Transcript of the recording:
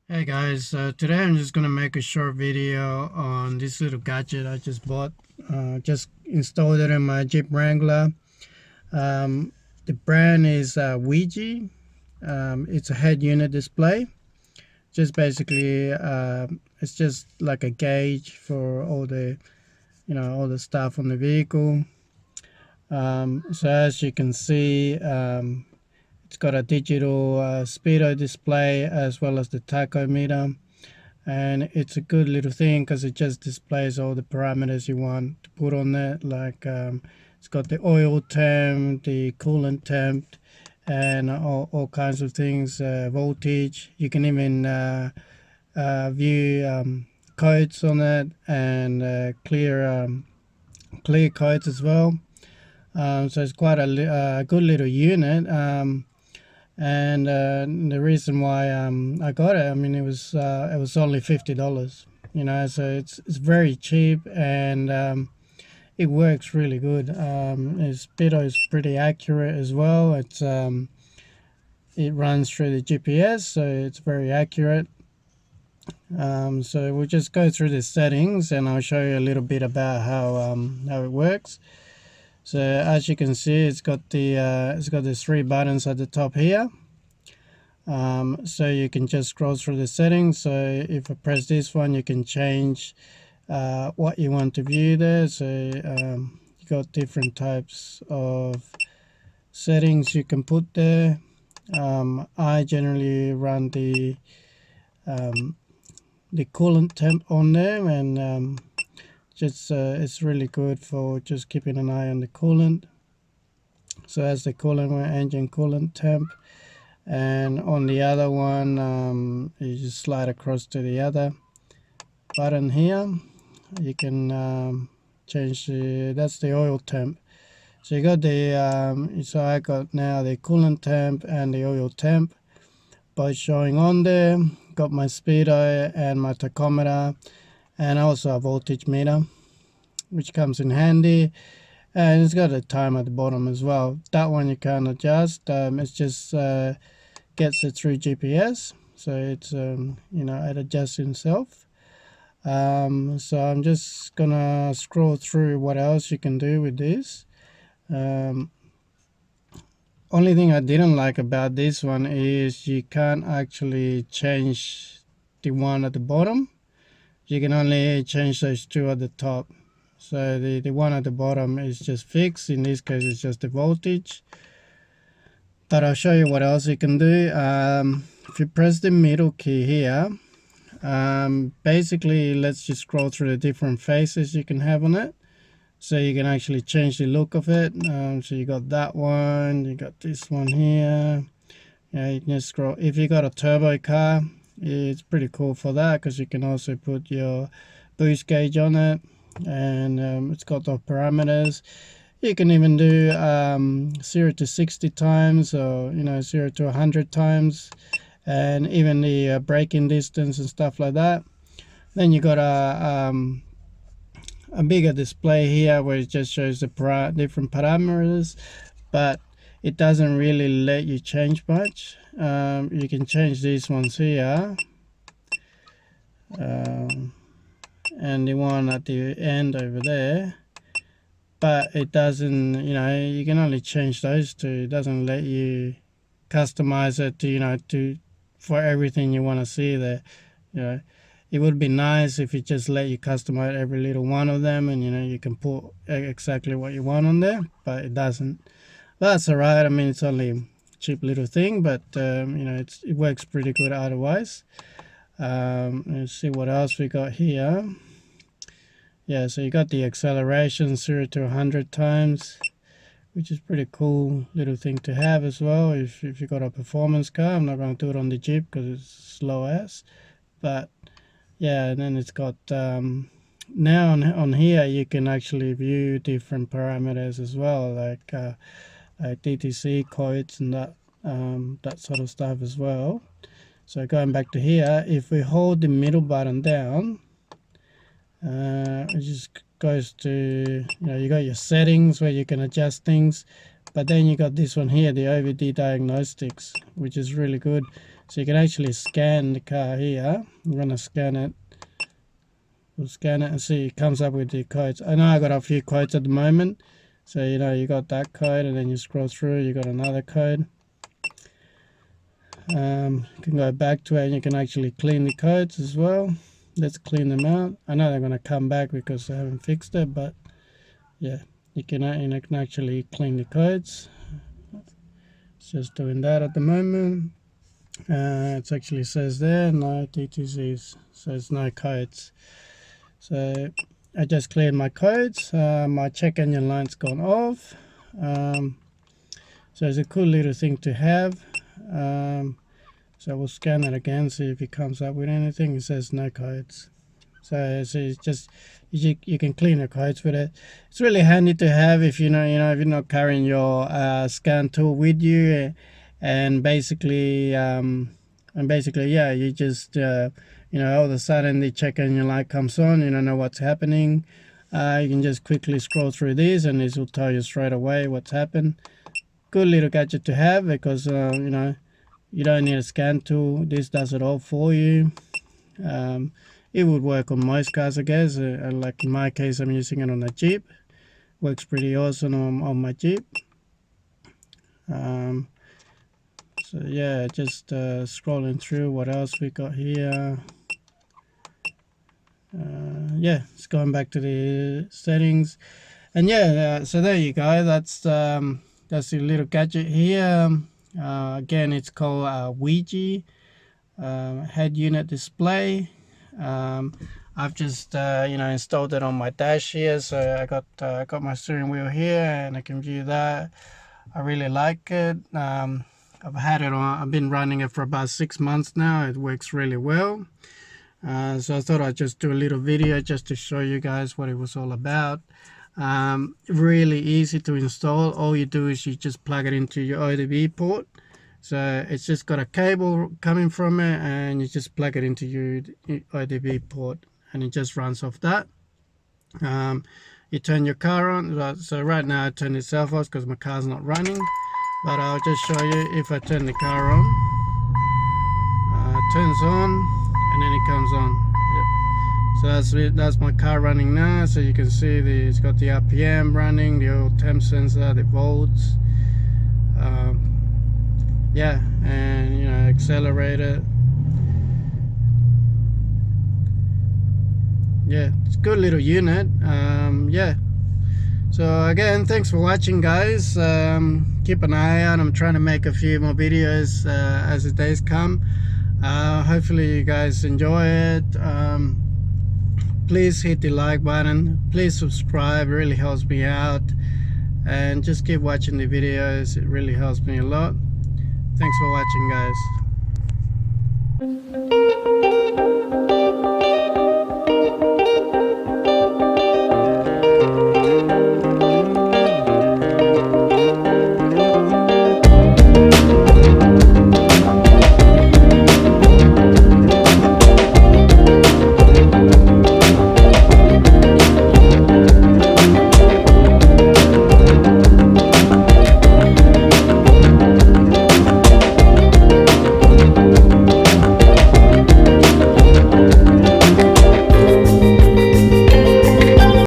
Hey guys, today I'm just gonna make a short video on this little gadget I just bought. Just installed it in my Jeep Wrangler. The brand is WiiYii. It's a head unit display. Just basically, it's just like a gauge for all the, all the stuff on the vehicle. So as you can see, it's got a digital speedo display as well as the tachometer. And it's a good little thing because it just displays all the parameters you want to put on there, like it's got the oil temp, the coolant temp, and all kinds of things, voltage. You can even view codes on it, and clear codes as well. So it's quite a good little unit. And the reason why I got it, I mean, it was only $50, so it's very cheap, and it works really good. Its speedo is pretty accurate as well. It runs through the GPS, so it's very accurate. So we'll just go through the settings, and I'll show you a little bit about how it works. So as you can see, it's got the 3 buttons at the top here. So you can just scroll through the settings. So if I press this one, you can change what you want to view there. So you got different types of settings you can put there. I generally run the coolant temp on there, and it's really good for just keeping an eye on the coolant. So as the coolant, engine coolant temp. And on the other one, you just slide across to the other button here. You can change that's the oil temp. So you got so I got now the coolant temp and the oil temp both showing on there. Got my speedo and my tachometer, and also a voltage meter, which comes in handy. And it's got a time at the bottom as well. That one you can't adjust. It's just gets it through GPS, so it's it adjusts itself. So I'm just gonna scroll through what else you can do with this. Only thing I didn't like about this one is you can't actually change the one at the bottom. You can only change those 2 at the top. So the one at the bottom is just fixed. In this case, it's just the voltage. But I'll show you what else you can do. If you press the middle key here, basically let's just scroll through the different faces you can have on it. So you can actually change the look of it. So you got that one, you got this one here. Yeah, you can just scroll. If you got a turbo car, it's pretty cool for that, because you can also put your boost gauge on it, and it's got the parameters. You can even do 0 to 60 times, or 0 to 100 times, and even the braking distance and stuff like that. Then you got a bigger display here where it just shows the different parameters, but it doesn't really let you change much. You can change these ones here, and the one at the end over there, but it doesn't, you can only change those 2. It doesn't let you customize it to for everything you want to see there. It would be nice if it just let you customize every little one of them, and you can put exactly what you want on there, but it doesn't. But that's alright. I mean, it's only a cheap little thing, but it works pretty good otherwise. Let's see what else we got here. Yeah, so you got the acceleration 0 to 100 times, which is pretty cool little thing to have as well if you got a performance car. I'm not going to do it on the Jeep because it's slow as, but yeah. And then it's got now on here you can actually view different parameters as well, like DTC codes and that sort of stuff as well. So going back to here, if we hold the middle button down, it just goes to, you got your settings where you can adjust things, but then you got this one here, the OBD Diagnostics, which is really good. So you can actually scan the car here. I'm going to scan it. We'll scan it and see it comes up with the codes. I know I got a few codes at the moment. So you got that code, and then you scroll through, you got another code. You can go back to it and you can actually clean the codes as well. Let's clean them out. I know they're going to come back because I haven't fixed it, but yeah, you can actually clean the codes. It's just doing that at the moment. It actually says there no DTCs, so it's no codes. So I just cleared my codes. My check engine light's gone off. So it's a cool little thing to have. So we'll scan it again, see if it comes up with anything. It says no codes. So it's just you can clean the codes with it. It's really handy to have if if you're not carrying your scan tool with you, and basically yeah, you just all of a sudden the check engine light comes on, you don't know what's happening. You can just quickly scroll through these and this will tell you straight away what's happened. Good little gadget to have because you don't need a scan tool. This does it all for you. It would work on most cars, I guess. Like in my case, I'm using it on a Jeep. Works pretty awesome on my Jeep. So yeah, just scrolling through what else we got here. Yeah, it's going back to the settings, and yeah, so there you go. That's the little gadget here. Again, it's called WiiYii head unit display. I've just installed it on my dash here, so I got my steering wheel here and I can view that. I really like it. I've had it on. I've been running it for about 6 months now. It works really well. So I thought I'd just do a little video just to show you guys what it was all about. Really easy to install. All you do is you just plug it into your OBD port. So it's just got a cable coming from it and you just plug it into your OBD port and it just runs off that. You turn your car on. So right now I turn itself off because my car's not running, but I'll just show you if I turn the car on. It turns on and then it comes on. So that's my car running now. So you can see it's got the RPM running, the oil temp sensor, the volts. Yeah, and accelerate it. Yeah, it's a good little unit. Yeah, so again, thanks for watching, guys. Keep an eye out. I'm trying to make a few more videos as the days come. Hopefully you guys enjoy it. Please hit the like button, please subscribe, it really helps me out, and just keep watching the videos, it really helps me a lot. Thanks for watching, guys.